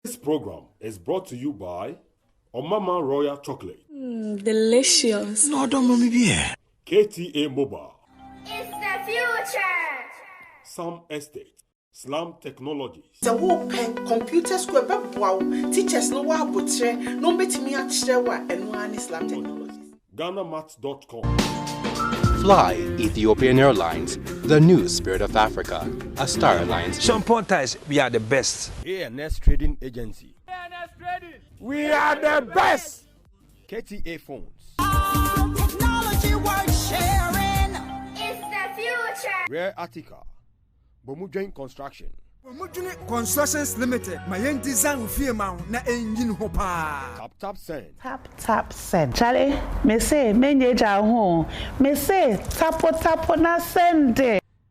This program is brought to you by Omama Royal Chocolate. Delicious. No, don't mommy be. KTA Mobile. It's the future. Sam Estate. Slam Technologies. The whole pen computer square wow teachers no wa botre no betimi a kyerwa eno ani Slam Technologies. GhanaMats.com. Fly Ethiopian Airlines, the new spirit of Africa, a Star Alliance. Some pointers, we are the best. ANS Trading Agency. ANS Trading. We are the best. KTA Phones. Technology worth sharing. It's the future. Rare Attica. Bomujoin Construction. Constructions Limited. My young design firm na engine hopa. Tap Send. Tap send. Charlie, me say menye ja ho. Me say tapo na send.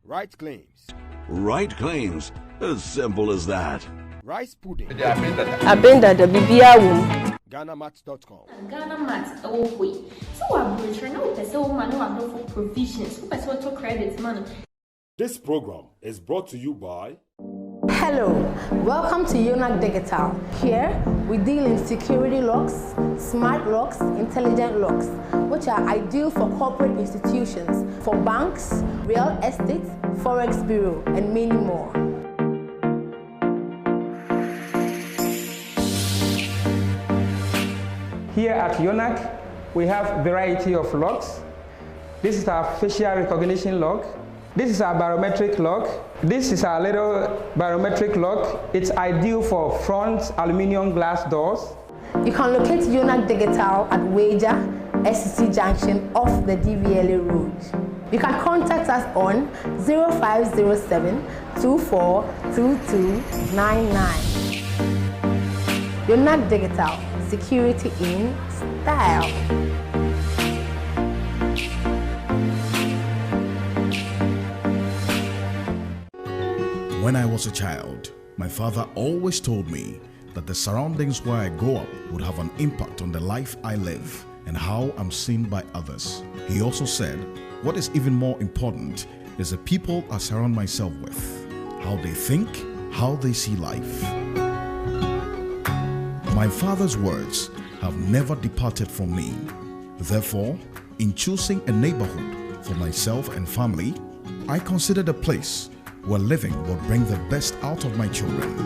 Right Claims. Right Claims. As simple as that. Rice Pudding. Abenda the bibia wom. GhanaMats.com. Ghana Mats away. So I'm returning now to say woman no have no provisions. Who person to credit man. This program is brought to you by. Hello, welcome to Yonak Digital. Here we deal in security locks, smart locks, intelligent locks, which are ideal for corporate institutions, for banks, real estate, forex bureau, and many more. Here at Yonak, we have a variety of locks. This is our facial recognition lock. This is our barometric lock. This is our little barometric lock. It's ideal for front aluminium glass doors. You can locate Yonak Digital at Wager, SCC Junction off the DVLA road. You can contact us on 0507 242299. Yonak Digital, security in style. When I was a child, my father always told me that the surroundings where I grow up would have an impact on the life I live and how I'm seen by others. He also said, what is even more important is the people I surround myself with, how they think, how they see life. My father's words have never departed from me. Therefore, in choosing a neighborhood for myself and family, I considered a place where living will bring the best out of my children.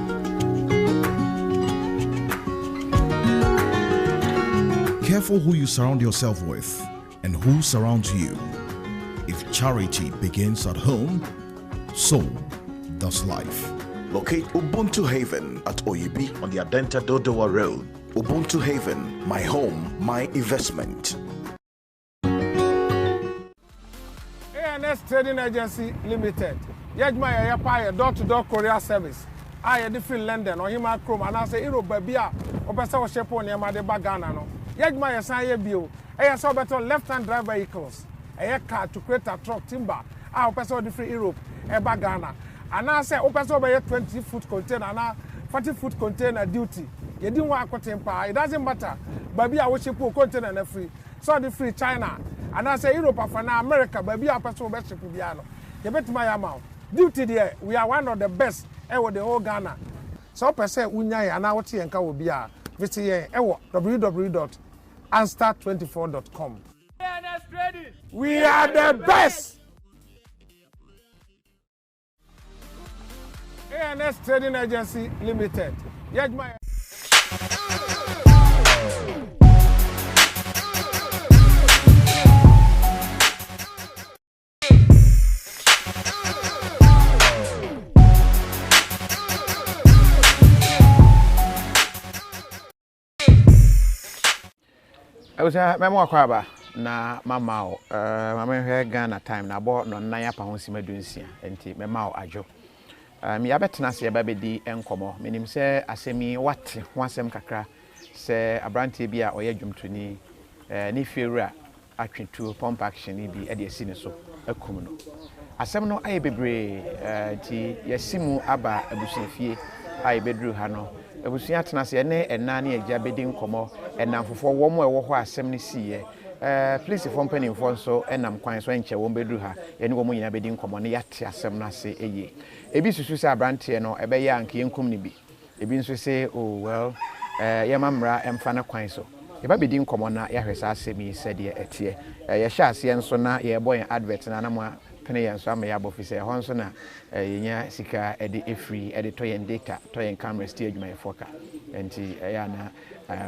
Careful who you surround yourself with and who surrounds you. If charity begins at home, so does life. Locate Ubuntu Haven at Oyibi on the Adenta Dodowa Road. Ubuntu Haven, my home, my investment. ANS Trading Agency Limited. Yajma ya pa door-to-door courier service. I different London or hima chrome and I say Europe babia or besa o shepo near ma de bagana no. Yajma ya san ye bio. Eya so better left-hand drive vehicles. Eya car to create a truck timber. Ah o different Europe e bagana. And I say o person be 20-foot container na 40-foot container duty. You didn't want to temper. It doesn't matter. Babia o shepo container na free. So the free China. And I say Europe for now America babia person be shepo biano. You bet my amount. Duty there, we are one of the best ever the whole Ghana. So per se unyai and our tea and ka will be a visit www.anstar24.com. ANS Trading. We are the best. ANS Trading Agency Limited. Yajma. I was a memo kwaba na mamao mama he Ghana time na bo no nan ya pa ho sima dunsia enti memao ajo me abetena se ba bedi enkomo menim se asemi wate ho asem kakra se abrante bi a oye dwumtoni ni fiewura atwetu pump action bi e de asi ne so akum no asem no aye bebre enti yasimu aba abusuafie aye bedru ha no abusua tena se ne enna ne agya bedi nkomo enamfofo wo mo ewo ho asem ne siye police for penny for so enam kwan so enche wo bedru ha ye ne wo mo nyina bedi nkomo ne yate asem na se eye ebi susu se abrante no ebe ya anke enkum ne bi ebi nso say oh well ye mamra emfa na kwan so ye ba bedi nkomo na ye hwesa asemi said ye etie ye hya ase nso na ye boy advert na na mo pene ye nso ama ya bofi say ho nso na ye nya sika e de free e de to ye data to ye camera stay adwuma ye foka enti ya na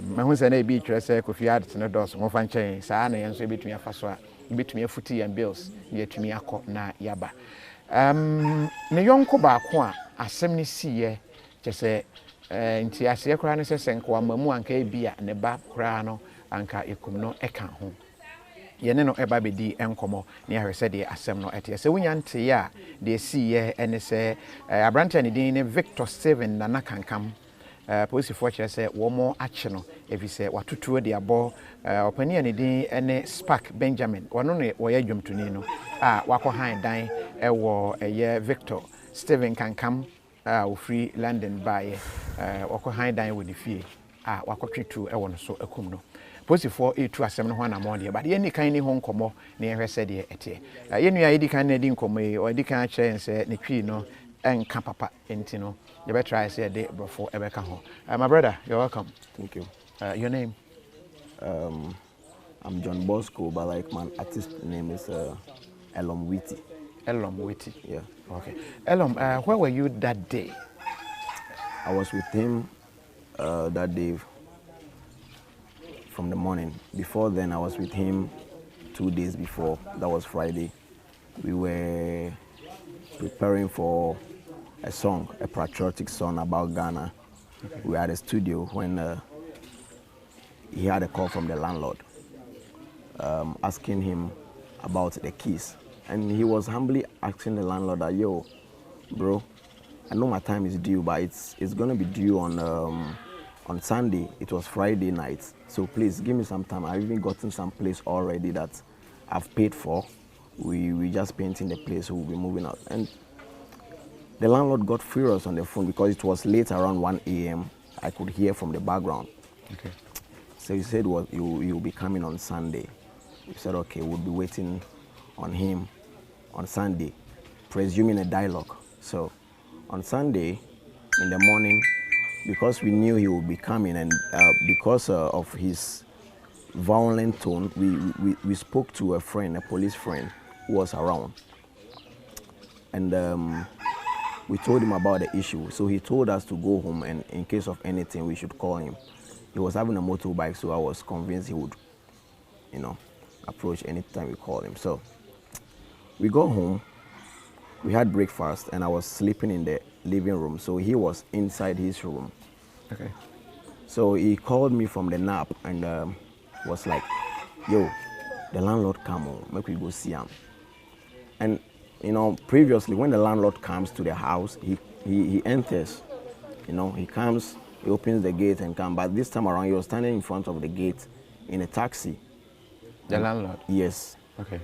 mahu say na e bi twere say KOFI advert no dos mo fa nchen saa na ye nso e betumi afa so a betumi afuti ye bills ye tumi akọ na yaba ne yonko ba ko a asem ni siye kyese nti ase kora ne sesenko amamu anka ebia ne ba kora no anka ekum no eka ho ye ne no eba bedi enkomo ne ahwese de asem no ete se wunya nte ya de siye ene se abrante ne din ne Victor 7 na nakankam police for kyese wo mo ache no efise watotuo de abo opani ne din ene Spark Benjamin wono ne wo ya dwomtuni no wakọ han dan ewo eye Victor Steven kankam free London by wakọ han dan wo ne fie wakọ twitu ewo no so akum no police for etu asem no ho na mo de but ye ni kan ni ho nkomo na ye hwese de ete ye nua ye di kan na di nkomo yi o di kan kire nse ne twi no enka papa enti no you better try say de before ebeka ho my brother you're welcome. Thank you. Your name? I'm John Bosco, but like my artist name is Elom Witty. Elom Witty. Yeah. Okay. Elom, where were you that day? I was with him that day from the morning. Before then, I was with him 2 days before. That was Friday. We were preparing for a song, a patriotic song about Ghana. Okay. We were at the studio when he had a call from the landlord asking him about the keys. And he was humbly asking the landlord that, yo, bro, I know my time is due, but it's going to be due on Sunday. It was Friday night. So please give me some time. I've even gotten some place already that I've paid for. We just painting the place, so we'll be moving out. And the landlord got furious on the phone because it was late around 1 a.m. I could hear from the background. Okay. So he said, well, you'll be coming on Sunday. We said, okay, we'll be waiting on him on Sunday, presuming a dialogue. So on Sunday in the morning, because we knew he would be coming and because of his violent tone, we spoke to a friend, a police friend who was around. And we told him about the issue. So he told us to go home and in case of anything, we should call him. He was having a motorbike, so I was convinced he would, approach anytime we called him. So we go home, we had breakfast, and I was sleeping in the living room. So he was inside his room. Okay. So he called me from the nap and was like, yo, the landlord come on, make we go see him. And previously when the landlord comes to the house, he enters, he comes, he opens the gate and comes. But this time around, he was standing in front of the gate in a taxi. The landlord? Yes. Okay.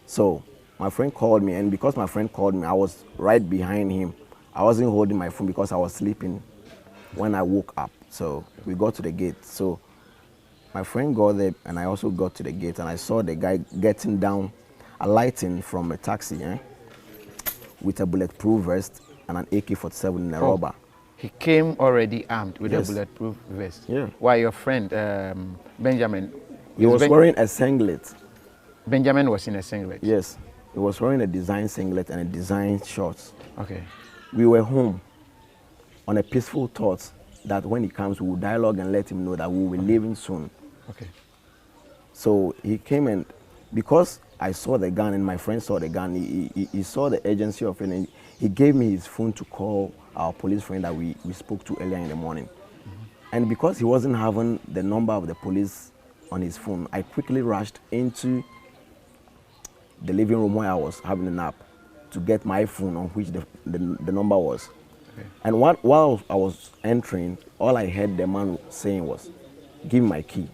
So my friend called me, and because my friend called me, I was right behind him. I wasn't holding my phone because I was sleeping when I woke up. So we got to the gate. So my friend got there, and I also got to the gate, and I saw the guy getting down, alighting from a taxi with a bulletproof vest and an AK-47 in a rubber. He came already armed with a bulletproof vest. Yeah. While your friend Benjamin, he was wearing a singlet. Benjamin was in a singlet. Yes, he was wearing a design singlet and a design shorts. Okay. We were home on a peaceful thought that when he comes, we will dialogue and let him know that we will be leaving soon. Okay. So he came, and because I saw the gun and my friend saw the gun, he saw the urgency of it, and he gave me his phone to call our police friend that we spoke to earlier in the morning. And because he wasn't having the number of the police on his phone, I quickly rushed into the living room where I was having a nap to get my phone on which the number was. Okay. And while I was entering, all I heard the man saying was, give me my key.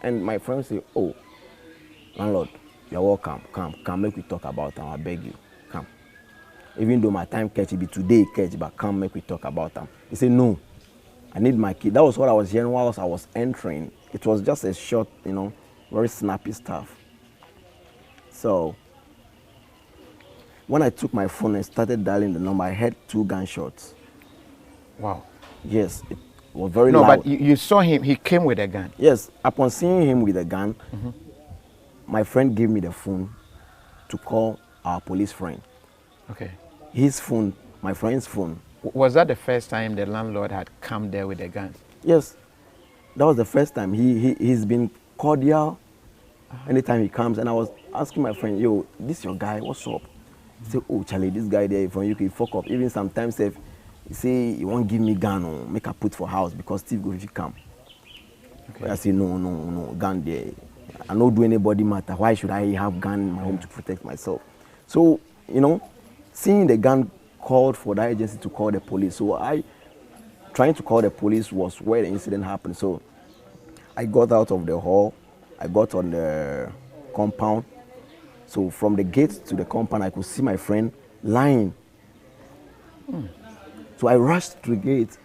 And my friend said, oh, landlord, you're welcome. Come, make we talk about them. I beg you, come. Even though my time catch, it be today catch, but come, make we talk about them. He said, no, I need my key. That was what I was hearing whilst I was entering. It was just a short, very snappy stuff. So when I took my phone and started dialing the number, I heard 2 gunshots. Wow. Yes, it was very loud. No, but you saw him. He came with a gun. Yes, upon seeing him with a gun, my friend gave me the phone to call our police friend. Okay. His phone, my friend's phone. Was that the first time the landlord had come there with a gun? Yes, that was the first time. He's been cordial anytime he comes, and I was asking my friend, yo, this your guy, what's up? He said, oh, Charlie, this guy there from UK, fuck up. Even sometimes if he say he won't give me gun or make a put for house because Steve go if you come. Okay. I say, no, gun there. I don't do anybody matter. Why should I have gun in my home to protect myself? So, you know, seeing the gun called for the agency to call the police. So trying to call the police was where the incident happened. So I got out of the hall. I got on the compound. So from the gate to the compound, I could see my friend lying. So I rushed to the gate,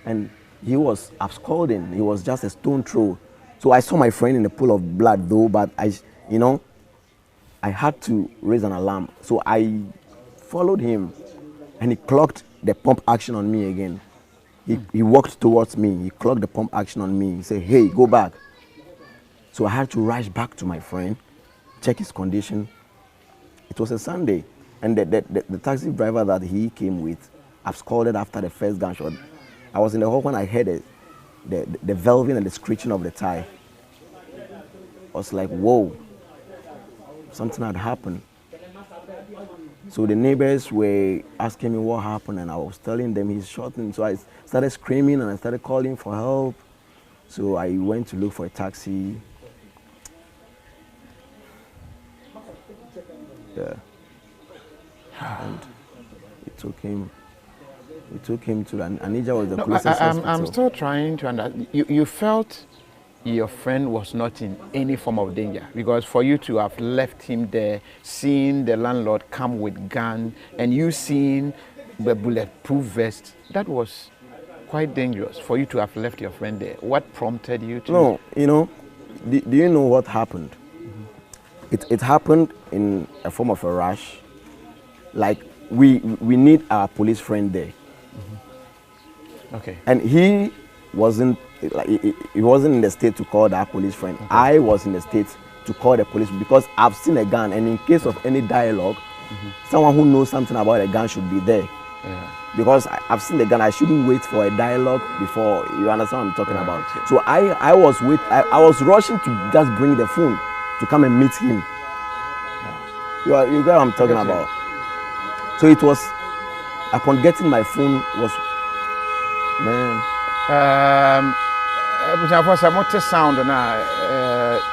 and he was absconding. He was just a stone throw. So I saw my friend in the pool of blood, though, but I had to raise an alarm. So I followed him, and he clocked the pump action on me again. He walked towards me. He clocked the pump action on me. He said, hey, go back. So I had to rush back to my friend, check his condition. It was a Sunday, and the taxi driver that he came with absconded after the first gunshot. I was in the hall when I heard the velving and the screeching of the tire. I was like, whoa, something had happened. So the neighbors were asking me what happened, and I was telling them he's shot. And so I started screaming, and I started calling for help. So I went to look for a taxi. Yeah. And it took him to Anija was the closest hospital. I'm still trying to understand. You felt your friend was not in any form of danger, because for you to have left him there, seeing the landlord come with gun, and you seeing the bulletproof vest, that was quite dangerous for you to have left your friend there. What prompted you to? No, you know, do you know what happened? It happened in a form of a rush. Like we need our police friend there. Okay. And he wasn't in the state to call that police friend. Okay. I was in the state to call the police because I've seen a gun, and in case of any dialogue, someone who knows something about a gun should be there. Yeah. Because I've seen the gun, I shouldn't wait for a dialogue before you understand what I'm talking about. Okay. So I was rushing to just bring the phone to come and meet him. Yeah. You get what I'm talking about. So it was upon getting my phone was man. For some motor sound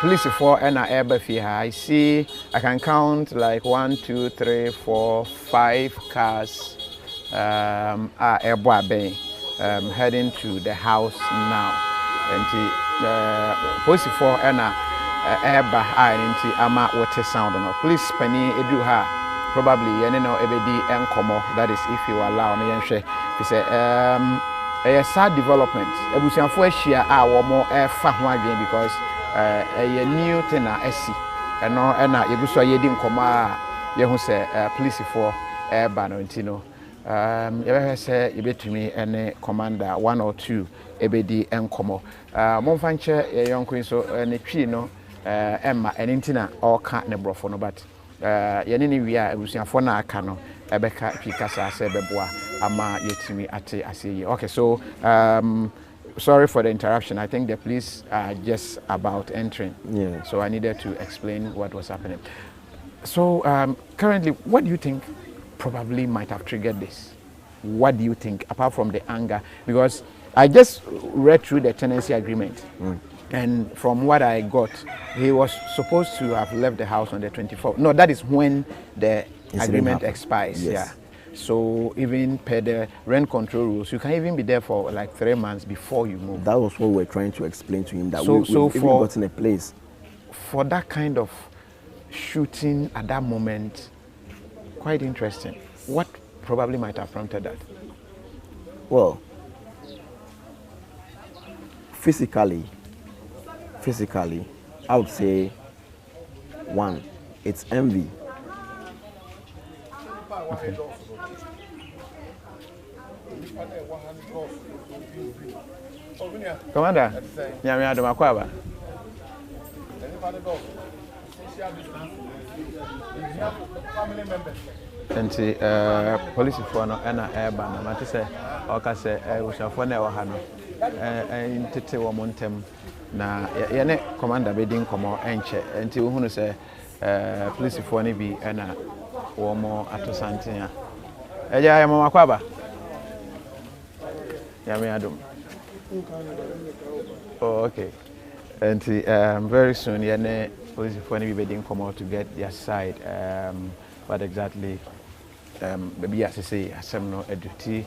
police for and I see I can count like 1, 2, 3, 4, 5 cars heading to the house now. And police for and ama water sound no police penny edu ha probably ebedi enkomo, that is if you allow me yenhwe he say a sad development ebusianfo ahia a wo mo fa ho adwen because a new thing na asi eno na yeguso yedi nkomo a ye hu say police for ba no ntino ye say yebetumi ene commander 1 or 2 ebedi enkomo momfa nche yonko so ne twi no Emma and Intina all can't never for no, but Yanini we are for na cano, Ebeka Picasa Sebeboa, Ama Yetimi Ate Asi. Okay, so sorry for the interruption. I think the police are just about entering. Yeah. So I needed to explain what was happening. So currently, what do you think probably might have triggered this? What do you think, apart from the anger? Because I just read through the tenancy agreement. And from what I got, he was supposed to have left the house on the 24th. No, that is when the agreement expires. Yes. Yeah. So even per the rent control rules, you can even be there for like 3 months before you move. That was what we were trying to explain to him, that we've even gotten a place. For that kind of shooting at that moment, quite interesting. What probably might have prompted that? Well, physically, I would say, 1, it's envy. Okay. Commander, nyame adom akwaba. Nti police for no na eba na mate say o ka say usafo na e wa ha no ntete wo montem na ye ne commander be din komo enche nti wo hunu say police for ne bi na wo mo atosanten a eja ya mama kwaba nyame adom. Oh, okay. And very soon, yeah, police for any bidding come out to get their side. What exactly? Maybe as I say, some no eduty.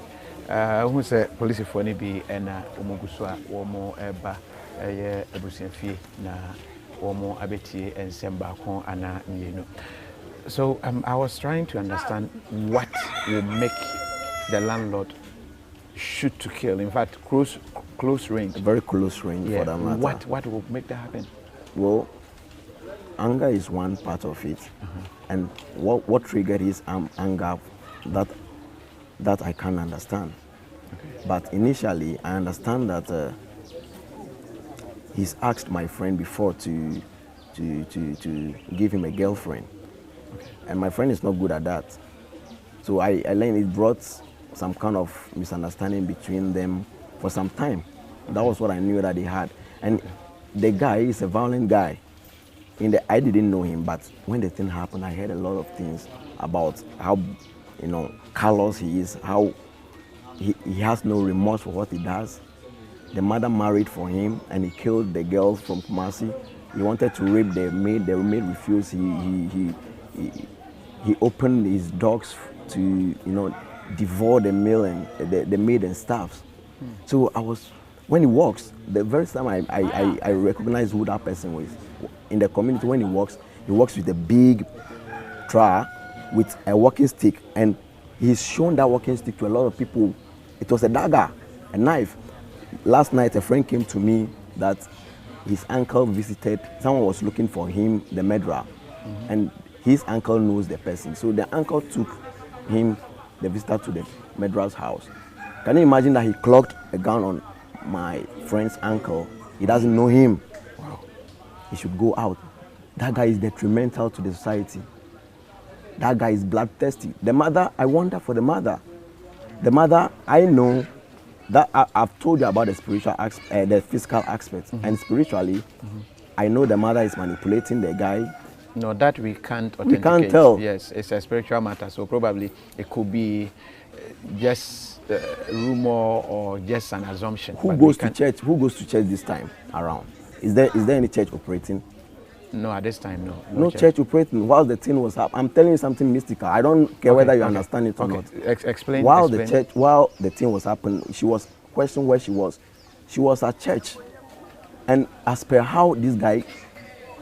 Who say police for any be and umuguswa womo eba ebusian fee na womo abeti and semba kon ana mienu. So I was trying to understand what will make the landlord shoot to kill. In fact, close range. Very close range for that matter. What will make that happen? Well, anger is one part of it, and what triggered his anger, that I can't understand. Okay. But initially, I understand that he's asked my friend before to give him a girlfriend, okay. And my friend is not good at that. So I learned it brought some kind of misunderstanding between them for some time. That was what I knew that he had. And the guy is a violent guy. I didn't know him, but when the thing happened, I heard a lot of things about how, callous he is, how he has no remorse for what he does. The mother married for him, and he killed the girls from Kumasi. He wanted to rape the maid refused. He opened his dogs to, devour the meal and the maid and staffs. So when he walks, the very time I recognize who that person was. In the community, when he walks with a big tray with a walking stick, and he's shown that walking stick to a lot of people. It was a dagger, a knife. Last night, a friend came to me that his uncle visited, someone was looking for him, the murderer, and his uncle knows the person. So the uncle took him, the visitor, to the murderer's house. Can you imagine that he clocked a gun on my friend's uncle? He doesn't know him. Wow. He should go out. That guy is detrimental to the society. That guy is bloodthirsty. The mother, I wonder for the mother. The mother, I know that I've told you about the spiritual aspect, the physical aspect, and spiritually, I know the mother is manipulating the guy. No, that we can't authenticate. We can't tell. Yes, it's a spiritual matter, so probably it could be just rumor or just an assumption. Who goes to church? Who goes to church this time around? Is there any church operating? No, at this time, no. No church operating. While the thing was happening, I'm telling you something mystical. I don't care whether you understand it or not. Explain. While the thing was happening, she was questioning where she was. She was at church, and as per how this guy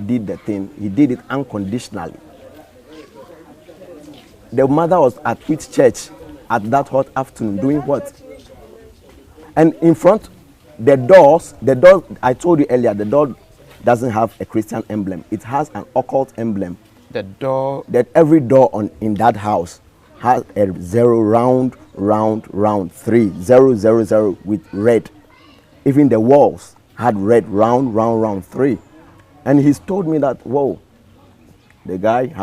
did the thing, he did it unconditionally. The mother was at which church at that hot afternoon doing what? And in front, the door, I told you earlier, the door doesn't have a Christian emblem. It has an occult emblem. The door? That every door in that house has a 0 round 3, 0 0 0 with red. Even the walls had red round 3. And he's told me that, whoa, the guy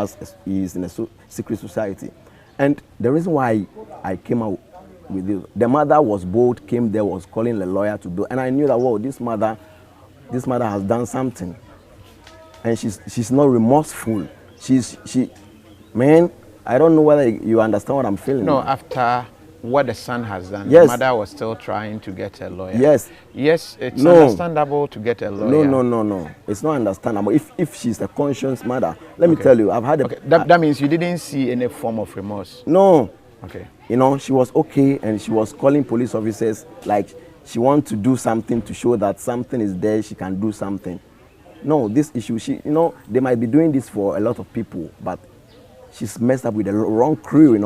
is in a secret society. And the reason why I came out with this, the mother was bold, came there, was calling the lawyer to do, and I knew that, whoa, this mother has done something, and she's not remorseful. Man, I don't know whether you understand what I'm feeling. No, after what the son has done, yes. The mother was still trying to get a lawyer. Yes. Yes, it's understandable to get a lawyer. No. It's not understandable. If she's a conscious mother, let me tell you, I've had that means you didn't see any form of remorse? No. Okay. She was okay, and she was calling police officers like she wants to do something to show that something is there, she can do something. No, this issue, they might be doing this for a lot of people, but she's messed up with the wrong crew,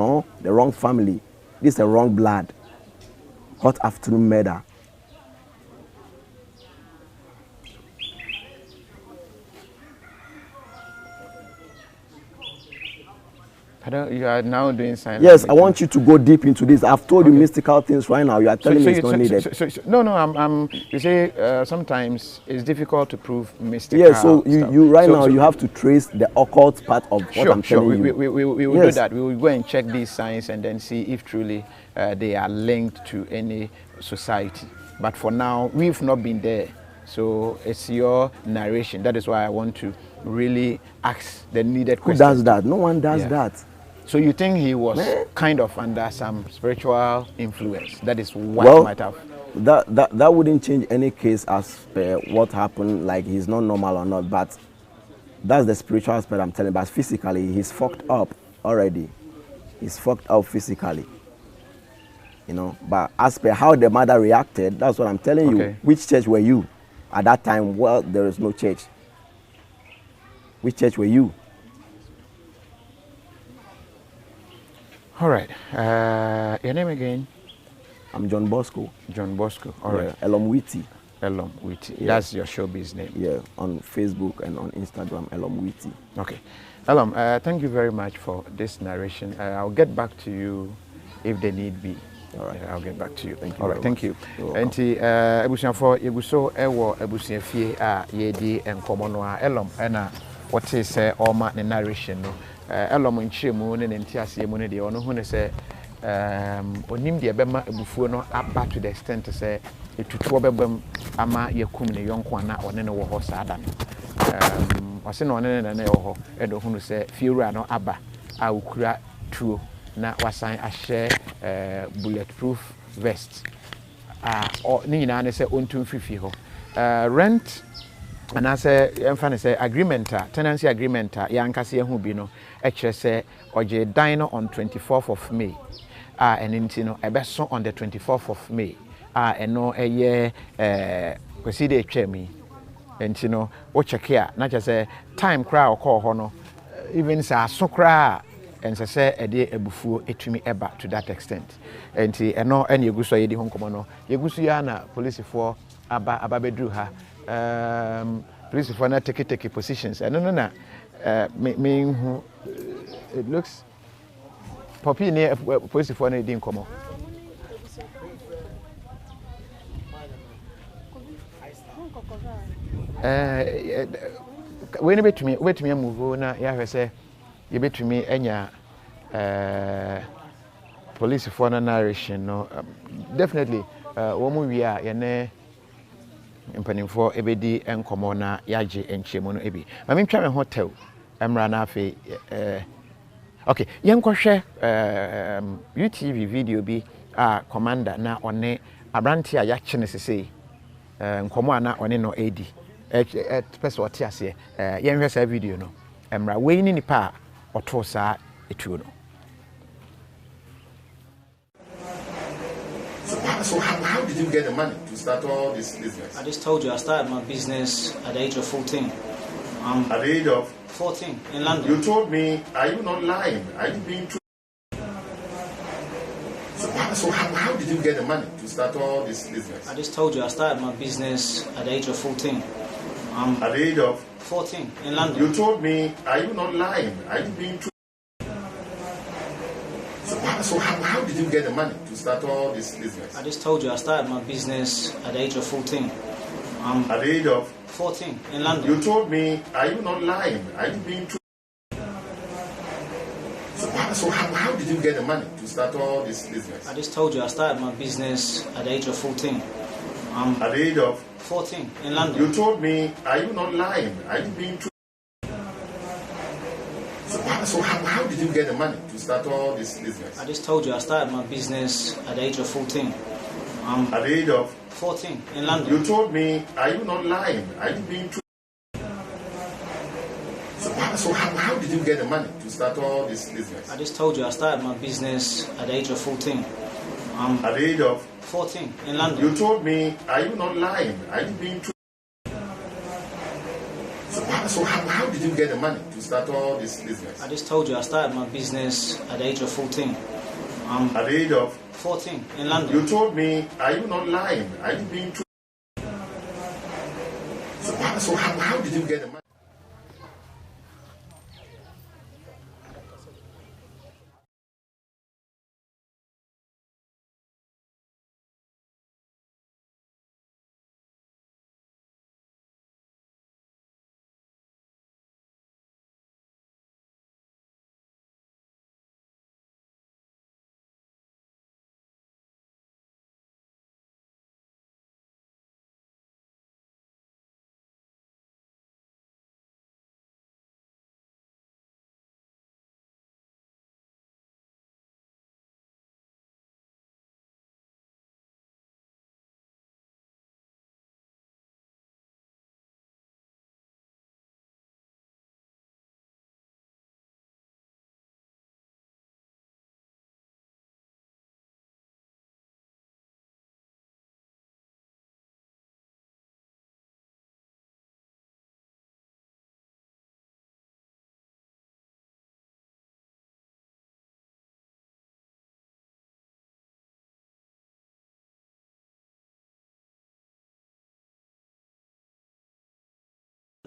the wrong family. This is the wrong blood. Hot afternoon murder. You are now doing sign. Yes, I want you to go deep into this. I've told you mystical things right now. You are telling me it's not needed. No. You say sometimes it's difficult to prove mystical. Yes, so you right now you have to trace the occult part of what I'm telling you. We will do that. We will go and check these signs and then see if truly they are linked to any society. But for now, we've not been there. So it's your narration. That is why I want to really ask the needed questions. Who does that? No one does that. So you think he was kind of under some spiritual influence? That is what might have. That wouldn't change any case as per what happened. Like he's not normal or not, but that's the spiritual aspect I'm telling. But physically, he's fucked up already. He's fucked up physically. You know. But as per how the mother reacted, that's what I'm telling you. Which church were you at that time? Well, there is no church. Which church were you? All right. Your name again? I'm John Bosco. John Bosco. All right. Elom Witty. Elom Witty. Yeah. That's your showbiz name. Yeah. On Facebook and on Instagram, Elom Witty. Okay. Elom, thank you very much for this narration. I'll get back to you if there need be. All right. I'll get back to you. Thank you. All right. Thank you. Enti ebusian for yeguso ewo ebusian fie a yedi enkomo no a Elom na what is all ne narration no. Elom nchiremu ne ntiase mu ne de ono hu ne se onim de bema ebufuo no aba to the extent say etutuo bebam ama yakum ne yonko ana one ne wo ho saada no wase no one ne wo ho edo hu no se fiewura no aba a ukura tuo na wasan ahye bulletproof vest ni nyina ne se ontum fifi ho rent and I say, I'm say agreement, tenancy agreement, yankasi hu bi no, say oje dine on 24th of May. And intino ebeso on the 24th of May. And no a year kwesi chemi. Intino o check here, not just say time cry or call hono. Even sa so cry and say a day ebufu etumi eba to that extent. And no any yeguso yedi hon komono. Yegusu yana police for aba bedru ha. Police for not take positions. I no. It looks Poppy near police for any didn't come. When wait to me move na ya say you bet to me enya police for narration no definitely woman we are yene mpanimfo ebedi enkomo na yaje enchiemu no ebi ma mentwa me hotel emra na afi okay yenkwohwe UTV video bi commander na one abranti a yache ne sesei nkomo ana one no edi pese ote ase yenhwe sa video no emra we ni nipa oto sa etuo no. So how did you get the money to start all this business? I just told you I started my business at the age of 14. At the age of 14 in London. You told me, are you not lying? Are you being true? So how did you get the money to start all this business? I just told you I started my business at the age of 14. At the age of 14 in London. You told me, are you not lying? Are you being true? So how did you get the money to start all this business? I just told you I started my business at the age of 14. At the age of 14 in London. You told me, are you not lying? Are you being true? So how did you get the money to start all this business? I just told you I started my business at the age of 14. At the age of 14 in London. You told me, are you not lying? Are you being true? So how did you get the money to start all this business? I just told you I started my business at the age of 14. At the age of 14 in London. You told me, are you not lying? Are you being true? So how did you get the money to start all this business? I just told you I started my business at the age of 14. At the age of 14 in London. You told me, are you not lying? Are you being true? So how did you get the money to start all this business? I just told you I started my business at the age of 14. At the age of 14 in London. You told me, are you not lying? Are you being true? So how did you get the money?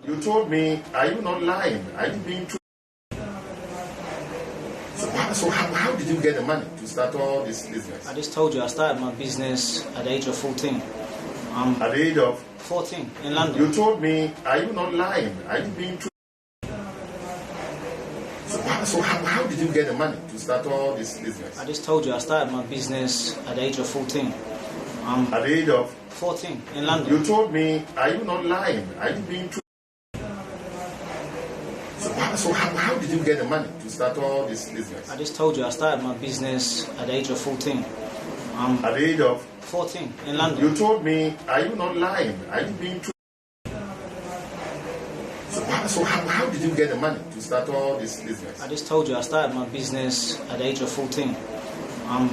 You told me, are you not lying? Are you being true? So how did you get the money to start all this business? I just told you I started my business at the age of 14. At the age of 14 in London. You told me, are you not lying? Are you being true? So how did you get the money to start all this business? I just told you I started my business at the age of 14. At the age of 14 in London. You told me, are you not lying? Are you being true? So how did you get the money to start all this business? I just told you I started my business at the age of 14. At the age of 14 in London. You told me, are you not lying? Are you being true? So how did you get the money to start all this business? I just told you I started my business at the age of 14.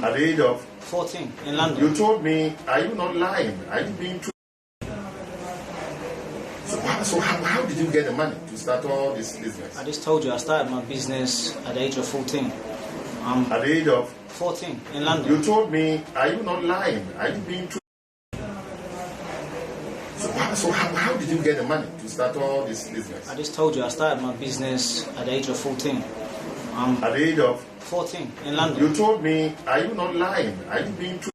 At the age of 14 in London. You told me, are you not lying? Are you being true? So how did you get the money to start all this business? I just told you I started my business at the age of 14. At the age of 14 in London. You told me, are you not lying? Are you being true? So how did you get the money to start all this business? I just told you I started my business at the age of 14. At the age of 14 in London. You told me, are you not lying? Are you being true?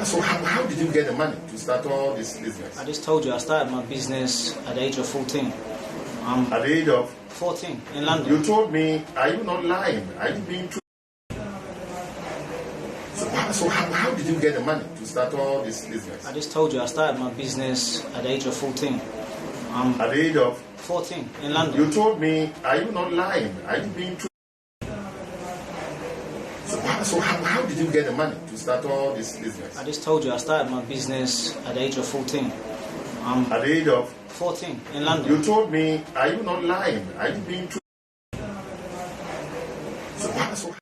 So how did you get the money to start all this business? I just told you I started my business at the age of 14. At the age of 14 in London. You told me, are you not lying? Are you being true? So how did you get the money to start all this business? I just told you I started my business at the age of 14. At the age of 14 in London. You told me, are you not lying? Are you being true? So how did you get the money to start all this business? I just told you I started my business at the age of 14. At the age of 14 in London. You told me, are you not lying? Are you being true? So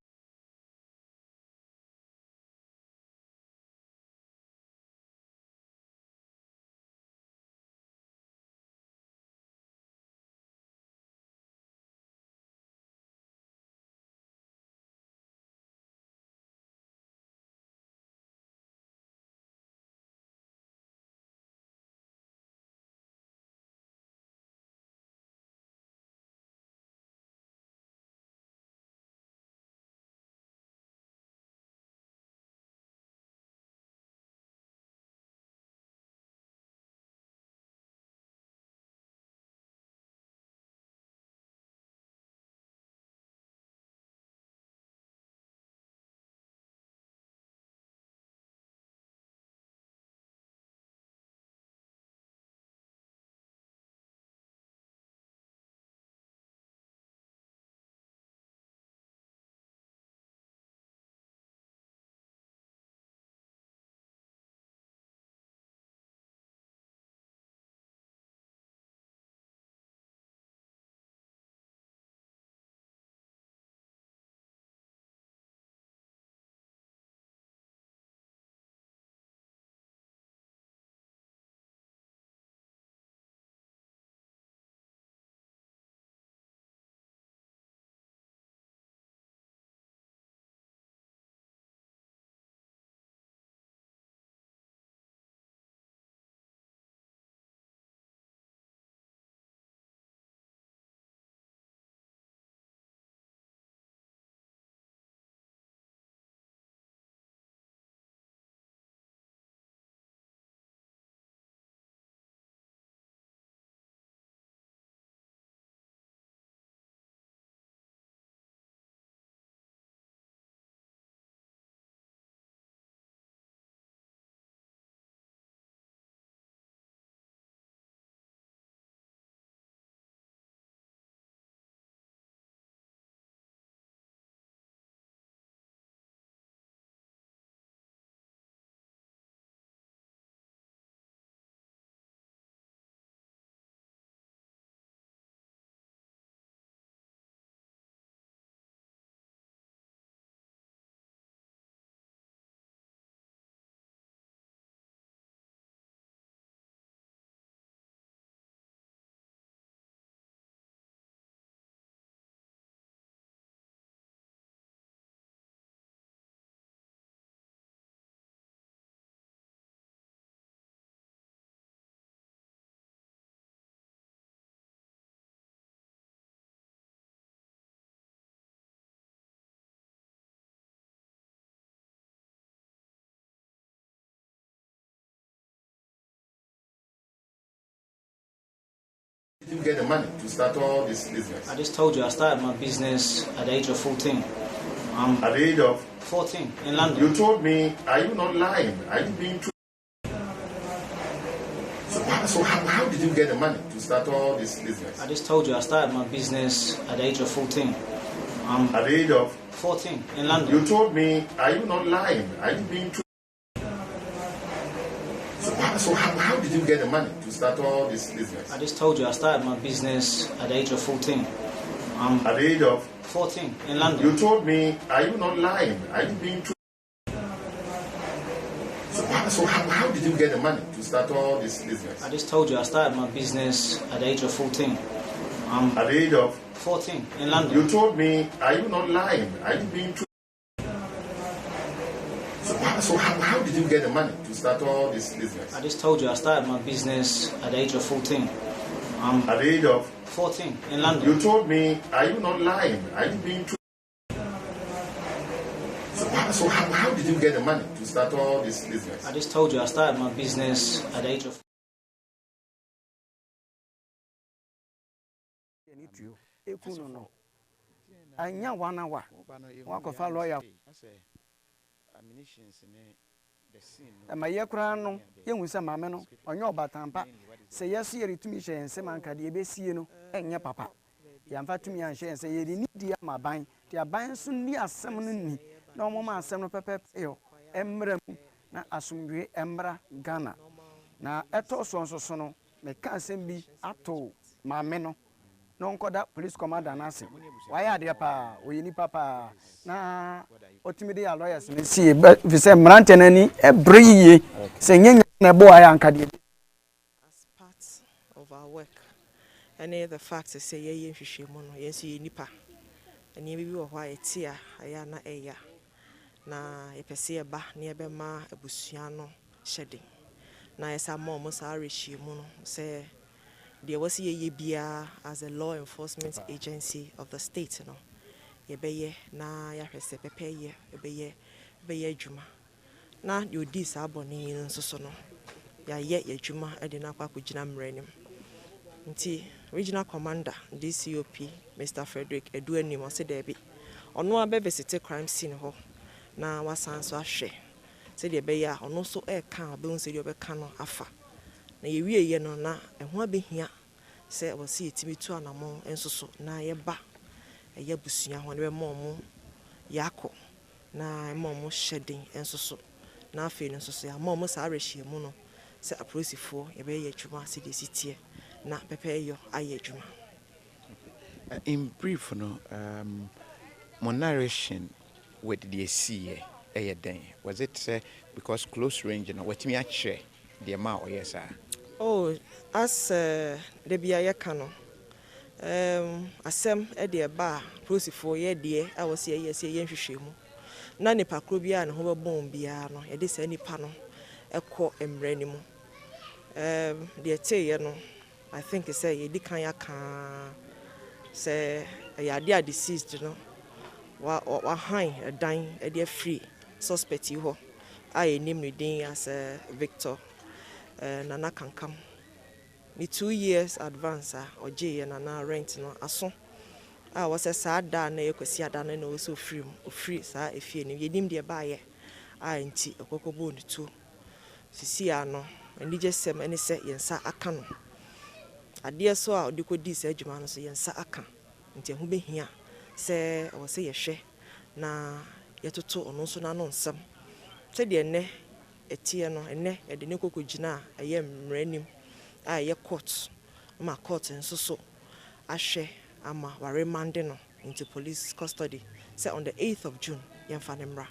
you get the money to start all this business? I just told you I started my business at the age of 14. At the age of 14 in London. You told me, are you not lying? Are you being true? So how did you get the money to start all this business? I just told you I started my business at the age of 14. At the age of 14 in London. You told me, are you not lying? Are you being true? So how did you get the money to start all this business? I just told you I started my business at the age of 14. At the age of 14 in London. You told me, are you not lying? Are you being true? So how did you get the money to start all this business? I just told you I started my business at the age of 14. At the age of 14 in London. You told me, are you not lying? Are you being true? So how did you get the money to start all this business? I just told you I started my business at the age of 14. At the age of 14 in London. You told me, are you not lying? Are you being true? So how did you get the money to start all this business? I just told you I started my business at the age of Anya 1 hour. Wako fa lawyer. Ma ye kura no ye hu se mame no onye obatampa se yeso ye ritumi hye ense manka de ebesie no enye papa ya mfa tumi an hye ense ye ni dia maban de aban so ni asem no ni na omo ma asem no pepe yo emra mu na asumdwe emra Ghana na eto so no me ka asem bi ato mame no no nkoda police commander na ase waya ade pa oyini papa na otimide ya lawyers ni sie fi se mrante nani ebriye se nyenya na bo aya nkade as part of our work and the fact is say ye hwehwemu no ye si nipa ani bi wo hwa etia aya na eya na epese eba na ebema abusua no hyeden na esa mo sa rehwemu no say there was ye bia as a law enforcement agency of the state, you know. Yebeye na ya hwese pepeye ebeye adwuma. Na you dis aboni nso no. Ya ye adwuma e de na kwa kugina mranim. Nti regional commander DCOP Mr. Frederick Eduanim ose debi. Ono abe visit crime scene ho na wasan so ahwe. Se de be ya ono so e kan abe unse de obeka no afa. Na yewie ye no na eho abehia se wasi etimi tu anamo ensoso na ye ba eye busua ho ne mo yako na mo shedin ensoso na afi no ensoso ya mo sa arehie mu no se apolisifoɔ ye be ye adwuma se de sitie na pepe yo aye adwuma. In brief no my narration with the see was it because close range no watimi akye the amount yes sir. Oh, as the Bia Cano, Asem Eddie Bar, Prosifo, ye dear, I was here, yes, a young shimu. Nani Pacrobia and Hover Bone Biano, a dis any panel, a court and renimo. The Atayano, I think it's a Dicaya can say a yadia deceased, you know, or high a dying, a dear free suspect you. I name reading as a Victor. Nana can come. Me 2 years advance or J and Nana rent no aso. I was a sad dan na yekosi adan na also free sa efie ni yedim de baaye. I nti okokobo ni tu. Sisi ano and just sem any say yensa aka no. Ade so a odikodi sa adwuma no so yensa aka. Nti hu behia se o se yehwe na yetoto ono so na no nsam. Se de ne etie no ene e de ne kokogina aye mranim a ye court ma court nso so ahwe ama ware mande no into police custody say on the 8th of June yemfa ne mra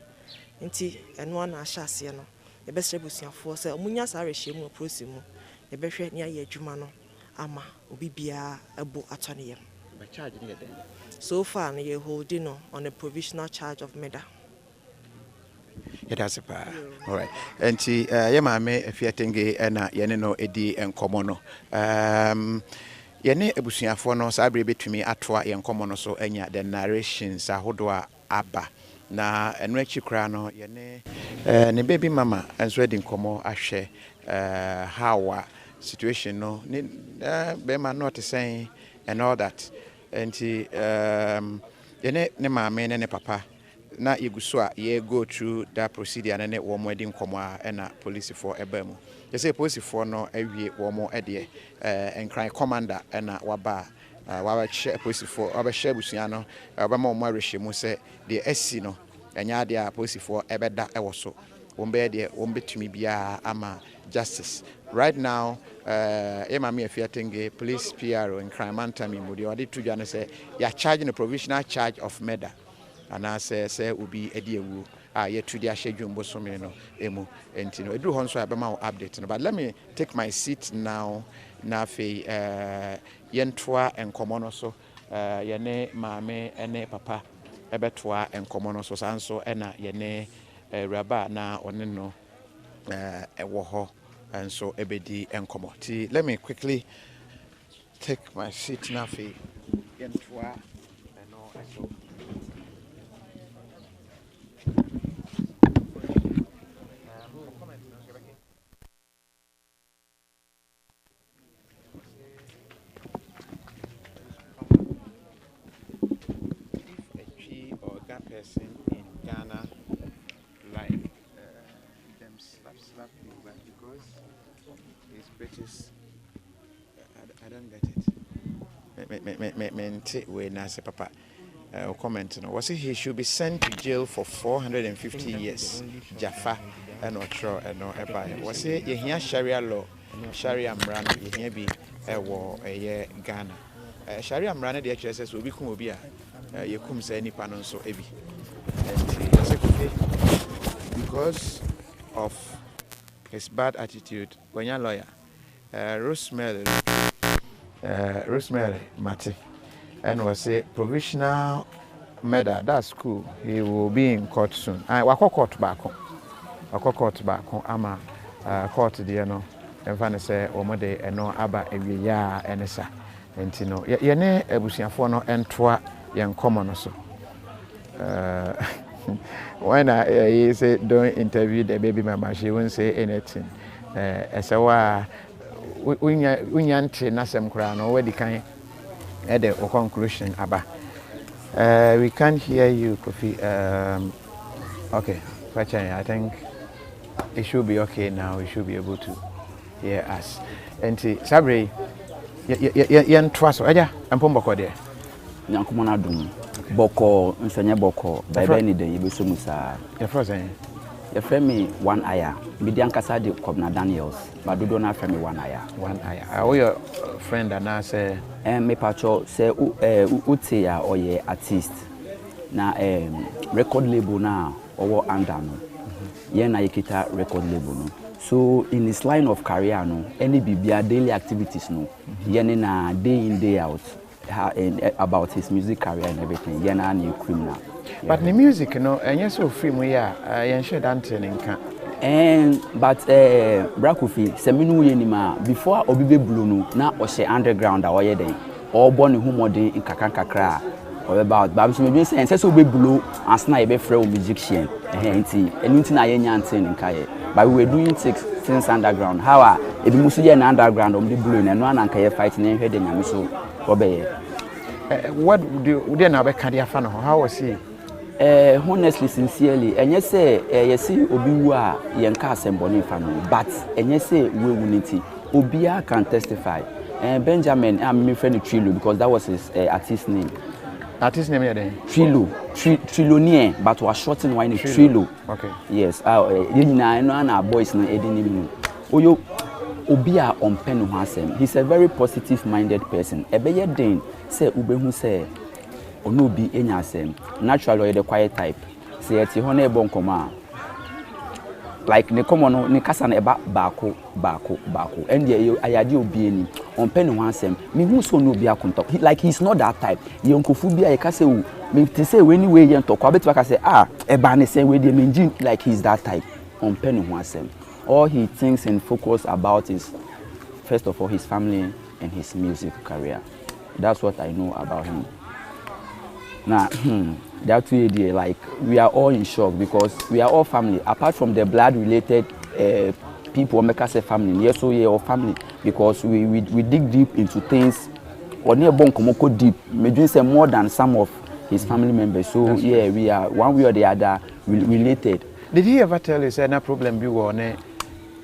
nti eno na ahyase no ye be srebusuafo say omunya sa rehye mu process mu ye be hwe ne aye adwuma no ama obi bia ebo atone yem by charge ne den so far ne ye holding no on a provisional charge of murder. It has a power. All right. And see, Yamame, if you think, no edi and comono. Yene ebusia for no sabre between atwa yen comono so enya the narrations ahodoa aba. Na enwechi kra no yene ne baby mama and wedding komo ahwe how situation no be man not saying and all that and ne mama ne papa na yeguso a ye go through that procedure and ne wo wedding komo a na police for ebam you say police for no awie wo mo ede enkran commander na waba wa che police for obehye busua no obema mo arehye se de asi no enya de a police for ebeda ewo so wombe de wombetumi bia ama justice right now emami afiatenge police PRO in crime antami mudi odi tudwa no say ya charging a provisional charge of murder and I say ubi ediewu yet to the schedule so no emu entino edu hon so abema update no but let me take my seat now na fe yentoa enkomo no so yene maame ene papa ebetoa enkomo no so sanso ena yene raba na one no ewo ho and so ebedi enkomo ti let me quickly take my seat na fe yentoa no so person in Ghana like them slap you back because it's British. I don't get it. We nase papa. Comment no. Was he should be sent to jail for 450 years. Jaffa and Otro and no eba. Was he here Sharia law? Sharia mrana here be war a year Ghana. Sharia mrana the HSS will be kumobia. You come say any panon so heavy. Because of his bad attitude, when you're a lawyer, Rosemary Mati, and was a provisional murder. That's cool. He will be in court soon. I court back. I'm a court the no. And finally say, Omode and no Abba every year and esa. And you know, you ne ebusiafo and twa yan common also. When I say don't interview the baby mama, she won't say anything. So when you enter Nasem Crown or where the kind at the conclusion, Abba. We can't hear you, Kofi. Okay, I think it should be okay now. We should be able to hear us. And Sabri, you trust Aja and Pomboko there. Yankumana dum boko nsanya boko bebe ni de yebeso musa your friend your friend me one aya bidian kasa de Kobna Daniels but do na friend me one aya how your friend and say me pacho say uti ya oye artist na record label na owo under no ye na yekita record label no so in his line of career no any bibia daily activities no ye na day in day out about his music career and everything. You're not a criminal. But the music, you know, and you're so free, we are. You should dance in but Brakofi, seminu yenima before Obibe Blue na Oshe underground or ye day or born in Humode in Kakankakra or about Babs maybe and says Obibe Blue and snipe a frail musician and anything I ain't in Kaye. But we were doing things underground. How are if you see an underground on the blue and one and Kaye fighting and heading and so. What do you know about Kadia Fan? How was he? Honestly, sincerely, and yes, you see, Obiwa, Yanka Semboni family, but and yes, we unity. Obia can testify. Benjamin, I'm my friend Trilo because that was his artist name. Artist name then? Trilo, Trilonier, but was shortened wine Trilo. Okay. Yes, you know, our boys no Edinimo. Oyo. Obia on pen hasem. He's a very positive minded person. Ebeye den say ubehu say ono bi enyasem. Naturally the quiet type. Say eti ho na ebon koma. Like ne komo no ne kasa na eba baako. And ye ayade obi eni on pen hasem. Me hu so no obi akonto. Like he's not that type. Ye onkofu bia ye ka say o me te say when way ye ntoko abetu ka say eba ne say we dey menji like he's that type on pen hasem. All he thinks and focus about is, first of all, his family and his music career. That's what I know about him. Now, that way, like, we are all in shock because we are all family. Apart from the blood-related people make us a family. Yes, so yeah, our family because we dig deep into things. Or near Bonkomoko deep, maybe say more than some of his family members. So yeah, we are one way or the other related. Did he ever tell you say no problem you were ne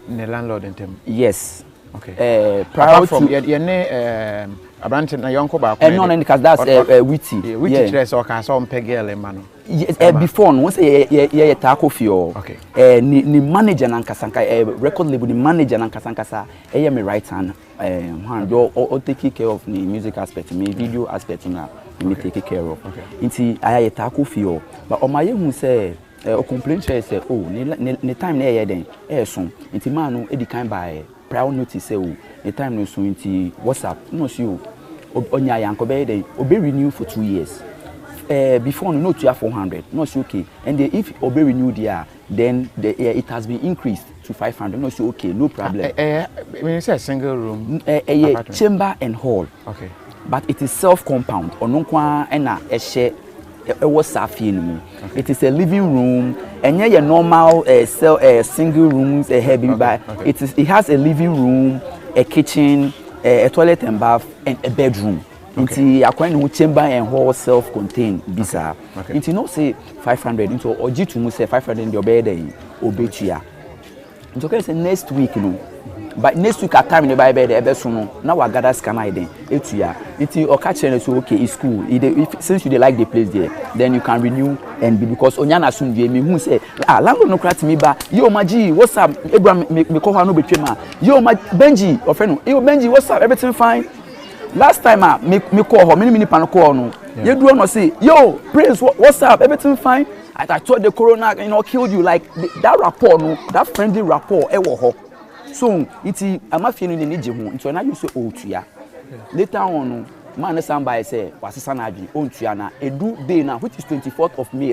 landlord in them? Yes. Okay. Prior from to your name, a branch in a young coba. No, because that's witty. Witty dress or can some pegel man. Yes, before once yeah taco fio. Okay. Ni manager na nkasanka record label ni manager na nkasanka me right hand hand you take care of the music aspect, me video aspect na me take care of. Inti aya taco fio. But o maye hu say o complaint say oh ni time na den so inti man no edi kan by prior notice say oh the time no so inti WhatsApp no see you onya yanko be den obe renew for 2 years. Before no to 400, no okay. And if Obe renewed then it has been increased to 500. No okay, no problem. When you say single room, chamber and hall. Okay. But it is self-compound. Ononkwa ena share was safi. It is a living room and yeah normal single rooms heavy by it has a living room, a kitchen, a toilet and bath and a bedroom. Inti akwan no chamber and hall self-contained bisa. Inti no say 500 into ojitu mu say 500 in the obey obetua. Into can say next week no. But next week at time in the Bible the ebeso no na wa gather scanner den etua. Inti okache so okay it's cool. If since you like the place there then you can renew and because onya na sun me hu say landlord no krat me ba yo maji what's up Abraham me call no betwema yo Benji ofeno yo Benji what's up everything fine. Last time me call her many pan call no. You do not say, yo, Prince, what's up? Everything fine? I thought the corona, killed you. Like that rapport, no, that friendly rapport, so it's I'm feeling the need you. It's when I used to old to ya. Later on, man, somebody say, was a sanaji, own to yana, a do day now, which is 24th of May,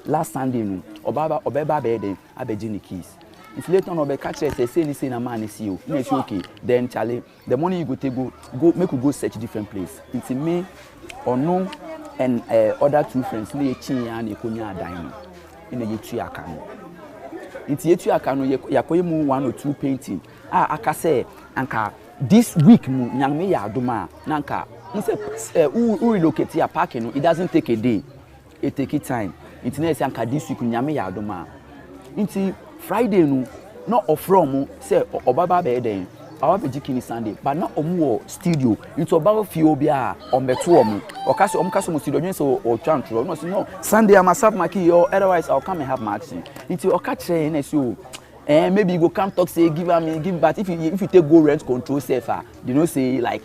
last Sunday, no, Obeba bed, Abejini keys. If later on catch us say anything a man is you, it's okay. Then Charlie, the money you go make you go search different place. It's me or no and other two friends near Chinya and Konya dining in a yetu akano. It's yetu akano yakoyemu 1 or 2 painting. Akase anka this week mu nyame ya adoma nanka who relocate here parking it doesn't take a day. It take it time. It's next anka this week nyame ya adoma. It's Friday no not from say obaba be den our be Sunday but not omo studio into about fio bia on beto omo okaso mo studio so o twantro no Sunday I must have my key or otherwise I'll come and have my action into okache na so maybe you go come talk say give but if you take go rent control safer you know say like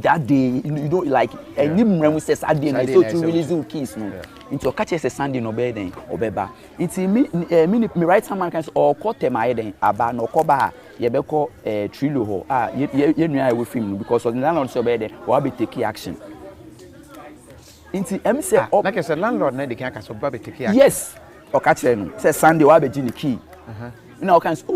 that day you don't like any mrem say Saturday na so to release the keys no into okache say Sunday no be den obeba into me right hand man can or call them I den aba no koba ye be call trilo ho ye nua we film because of the landlord so be den we be take action into say like I said landlord na dey can so be take action yes okache no say Sunday we be gi the key now can say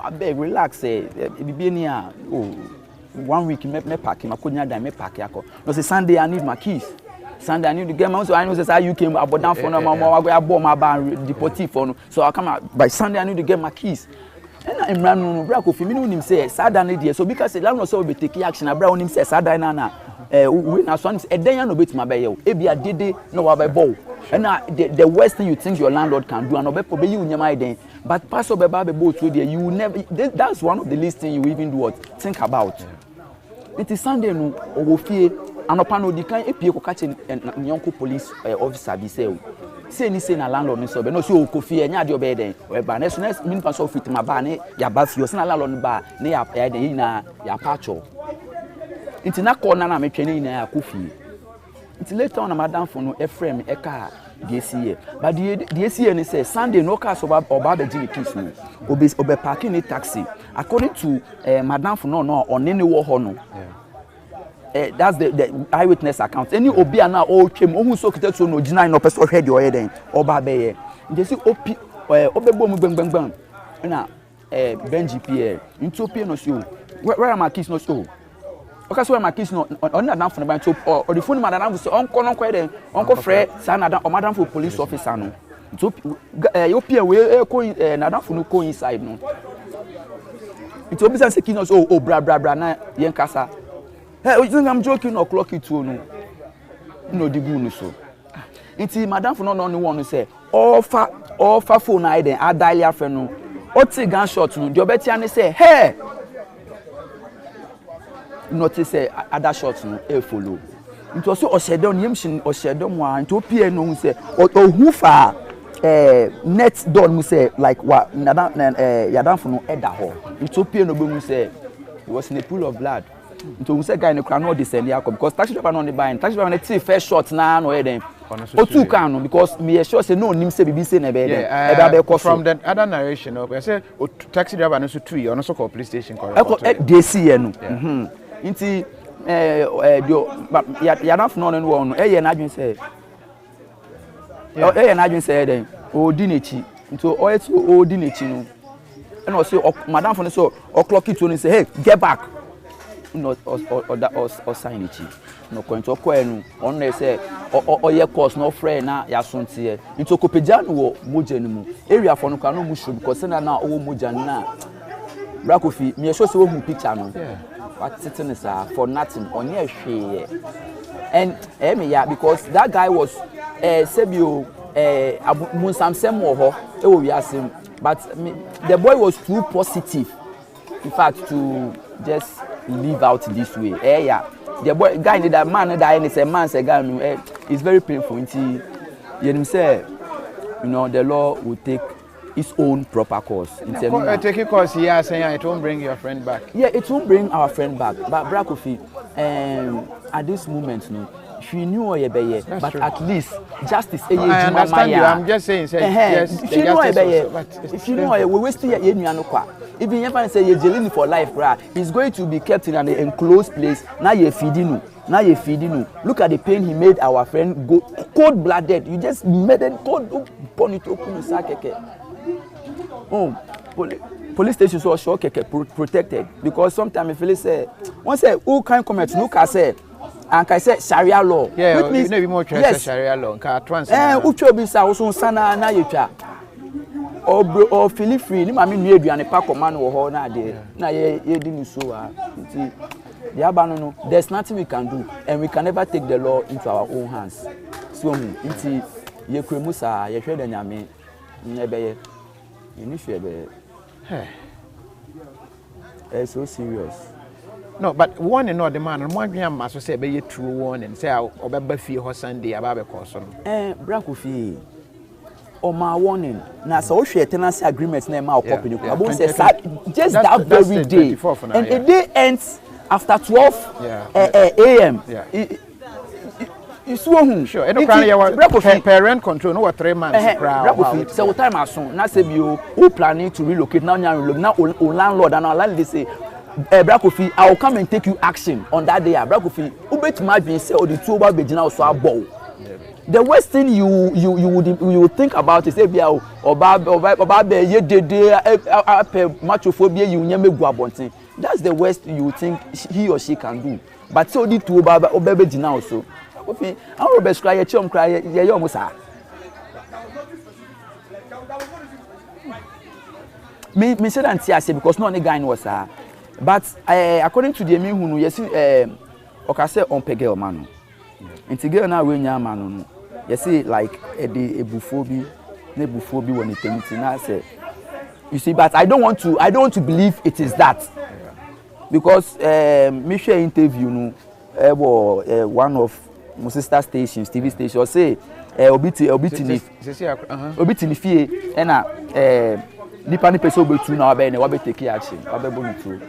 I beg relax bibi ni 1 week me pack ma konya dan me pack yako no say Sunday I need my keys Sunday I need to get my so I know say you came about down for no ma go abom ma ban deportive for no so I come by Sunday I need to get my keys and I ran no bra ko fi me no nim say Saturday dey so because landlord so be take action bra onim say Saturday na we na so e den ya no betima be ye e bia dede no wa be bow and the worst thing you think your landlord can do and obepo be you nyama den but pastor beba be boat there you will never that's one of the least thing you even do what think about it is Sunday no ofie anopa no di kan epie ko kache nyonko police officer bi say ni say na landlord no so be no so KOFI enya de obe den we ba next min pass of fit ma ba ne ya ba fio say na landlord ba ne ya den na ya pacho inti na call na me twene na ya KOFI inti later on madam for no efrem e ka DCA but the DCA ni say Sunday no car so oba be gi keys no obe parking ni taxi according to madam for no on any wo ho no that's the eyewitness account any obi na o twem ohun so kita so no gina no person hwe de o ye den oba be ye nje si opi obebo mu gbangbangban na Benji PL into pay no so where am my keys no so okay so my keys no on na for na so or the phone madam so onko no kwa den onko frɛ sa na o madam for police officer no so opi we ko na dan for no ko inside no It will be some seconds. Oh, bra, na yen kasa. Hey, you think I'm joking or clock it to no? No, the goon so. Inti madam for no one who say, all fa phone I then I dial your friend no. Oti gunshot no. The obetian say, hey. Notice say other shots no follow. It was so oshedon yemshin oshedon wa into pie no say who fa net door mu say like what yadan for no eda ho. Into pie no be mu say he was in a pool of blood. Into mu say guy no can no descend yakọ because taxi driver no dey buy. Taxi driver no see first shot na no head. O two can no because me sure say no nim say bibi say na be there. From the other narration I say taxi driver no so 2 on so call police station correct. They see no. Inti yadan for no one ye na adwin say ye na adwin say den o di nechi into o etu o di nechi no and o say madam for no so o clock it to say hey get back no or sign it no going to ko enu on na say o ye course no friend na ya sontie into kopeja no wo moja ni mu area for no ka no mu show because na o moja na brakofi me show say wo hu picture no what sitting is for nothing on your share and because that guy was sebio munsamsem wo ho we ask him but the boy was too positive in fact to just live out this way the boy guy that man that is a man say guy it's very painful until you say the law will take its own proper course. Take a course here saying it won't bring your friend back. Yeah, it won't bring our friend back. But Brakofi, at this moment, no, she knew but true. At least justice. I understand you. I'm just saying, yes, if you know if you know we wasting your if you never say you're jailing for life, he's going to be kept in an enclosed place. Now you're feeding. Look at the pain he made our friend go cold-blooded. You just made it cold. Police stations are sure protected because sometimes if you say once say who can comment look I say and I say Sharia law which means maybe more Sharia law can transfer ucho bi sa so sana na yetwa or feel free ni mama nua aduane pa command wo ho na de na ye di ni so nti the abano no there's nothing we can do and we can never take the law into our own hands so nti ye kwemu sa ye hwe da nyame nebeye it's so serious. No, but one and all the man, and one young master say, be true one and say, I'll be fee or Sunday about a caution. Brakofi, or my warning. Now, so she tenancy agreements name our company. I won't say just that very day. And the day ends after 12 a.m. You sure. And parent control no 3 months. So time as soon. Now say you who planning to relocate now landlord and our landlord say Brakofi, I will come and take you action on that day. Brakofi, who bet my being say or the two about Bejina so bow. The worst thing you would think about is if you or ye machophobia you nyame guabontin. That's the worst you think he or she can do. But so the two about Bejina also. Okay, I will best cry, chum cry, Yayomusa. Me said and see because no guy was but according to the me who yes okase on pegel man. Integral na we nya man no. Yes like a bufobi when it na say you see but I don't want to believe it is that. Because me share interview no one of my sister stations, TV stations say obiti ni fie na nipa ni person obetu na obe na obe take action obe bo to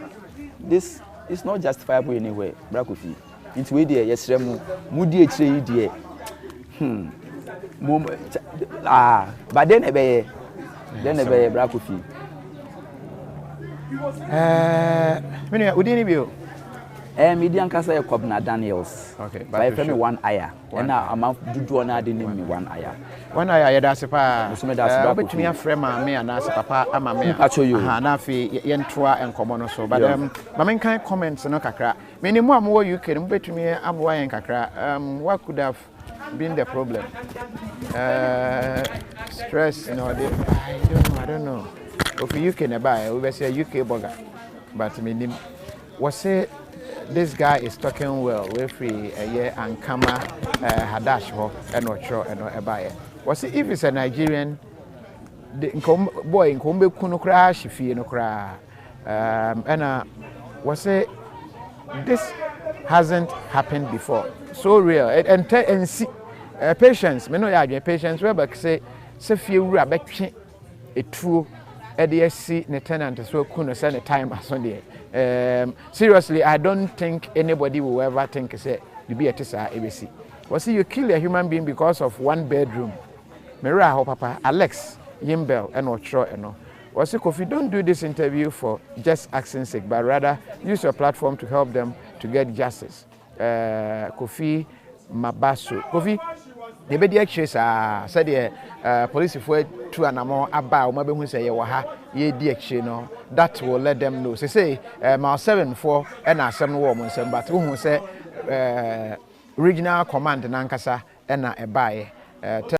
this is not justifiable anywhere Brakofi into we there yesre mu di ekire yi there but then ebe Brakofi me udini bio Median Casa Kobna Daniels. Okay, but I me 1 aya. And now I'm do na de name me 1 aya. 1 aya that's pa. But me a friend me and as papa ama me. Na fi yentoa enkomo no so. But mama kan comments no kakra. Me ni mo am wo UK no betumi aboa yen kakra. What could have been the problem? Stress I don't know. If UK na buy we be say UK burger. but minim was say this guy is talking well we free a year and kama hadash ho and not sure and not buy was if it's a Nigerian the boy in kombe kuno crash if you no cry and was say this hasn't happened before so real and see patience me no ya patience we back say few rabetwe a true ADSC ne tenant so kuno send a time as on there. Seriously, I don't think anybody will ever think say you be a tisa ABC. Was you kill a human being because of one bedroom? Mera ho papa Alex Yimbel and Ocho and no. Was if you don't do this interview for just accent sake, but rather use your platform to help them to get justice. Kofi Mabaso. Kofi the media chase said the police for 2 and more about maybe who say you ha ye DX no that will let them know. Say my 7-4 and 7 woman but who say regional command nankasa and a buy